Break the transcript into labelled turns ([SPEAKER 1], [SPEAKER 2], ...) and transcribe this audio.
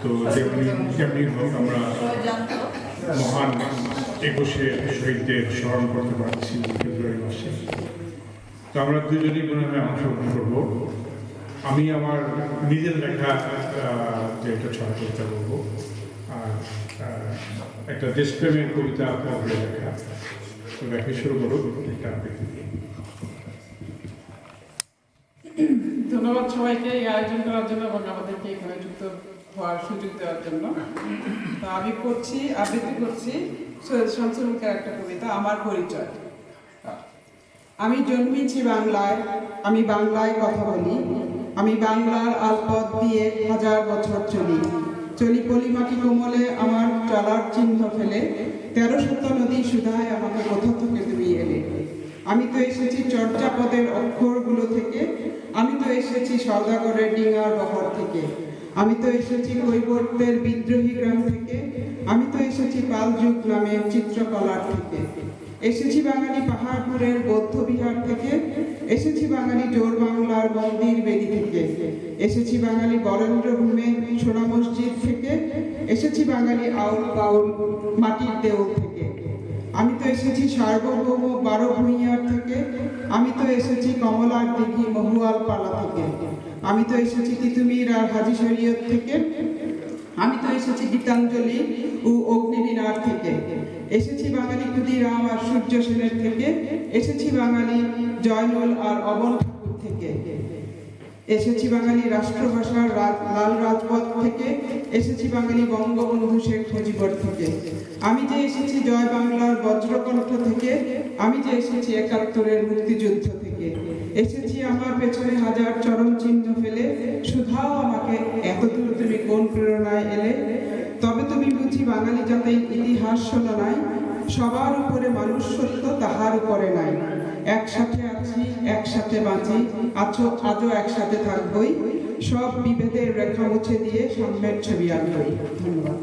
[SPEAKER 1] তো যেমনি হোক আমরা মহান 21শে শহীদদের স্মরণ করতে পারছি ফেব্রুয়ারি মাসে। তো আমরা দুজনেই মনে হয় অংশগ্রহণ করবো। আমি আমার নিজের লেখা যে একটা ছড়া কবিতা বলবো, আর একটা দেশপ্রেমের কবিতা পড়ে লেখা। তো লেখা শুরু করবো একটা আবৃত্তি।
[SPEAKER 2] ধন্যবাদ সবাইকে এই আয়োজন করার জন্য এবং আমাদেরকে এখানে যুক্ত হওয়ার সুযোগ দেওয়ার জন্য। তো আমি আবৃত্তি করছি সৈয়দ শামসুল হকের একটা কবিতা, আমার পরিচয়। আমি জন্মেছি বাংলায়, আমি বাংলায় কথা বলি, আমি বাংলার আলপথ দিয়ে 1000 বছর চলি। চলি পলিমাটি কোমলে আমার চলার চিহ্ন ফেলে, 1300 নদী সুধায় আমাকে কোথা থেকে তুমি এলে। আমি তো এসেছি চর্যাপদের অক্ষরগুলো থেকে, আমি তো এসেছি সওদাগরের ডিঙার বহর থেকে, আমি তো এসেছি কৈবর্তের বিদ্রোহী গ্রাম থেকে, আমি তো এসেছি পালযুগ নামের চিত্রকলার থেকে। এসেছি বাঙালি পাহাড়পুরের বৌদ্ধ বিহার থেকে, এসেছি বাঙালি জোর বাংলার মন্দির বেদি থেকে, এসেছি বাঙালি বরেন্দ্র ভূমে সোনা মসজিদ থেকে, এসেছি বাঙালি আউল বাউল মাটির দেউল থেকে। আমি তো এসেছি সার্বভৌম 12 ভূঁইয়ার থেকে, আমি তো এসেছি কমলার দিঘি মহুয়াল পালা থেকে, আমি তো এসেছি তিতুমির আর হাজি শরীয়ত থেকে, আমি তো এসেছি গীতাঞ্জলি ও অগ্নিবীণার থেকে, এসেছি বাঙালি ক্ষুদিরাম আর সূর্য সেনের থেকে, এসেছি বাঙালি জয়নুল আর অবন ঠাকুর থেকে, এসেছি বাঙালি রাষ্ট্রভাষার লাল রাজপথ থেকে, এসেছি বাঙালি বঙ্গবন্ধু শেখ মুজিবর থেকে। আমি যে এসেছি জয় বাংলার বজ্রকণ্ঠ থেকে, আমি যে এসেছি 71-এর মুক্তিযুদ্ধ থেকে। এসেছি আমার পেছনে 1000 চরণ চিহ্ন ফেলে, শুধাও আমাকে এতদূর তুমি কোন প্রেরণায় এলে। তবে তুমি বুঝি বাঙালি জাতির ইতিহাস শোনো নাই, সবার উপরে মানুষ সত্য তাহার উপরে নাই। একসাথে আছি, একসাথে বাঁচি, আজও একসাথে থাকবই, সব বিভেদের রেখা মুছে দিয়ে সাম্যের ছবি আঁকবই। ধন্যবাদ।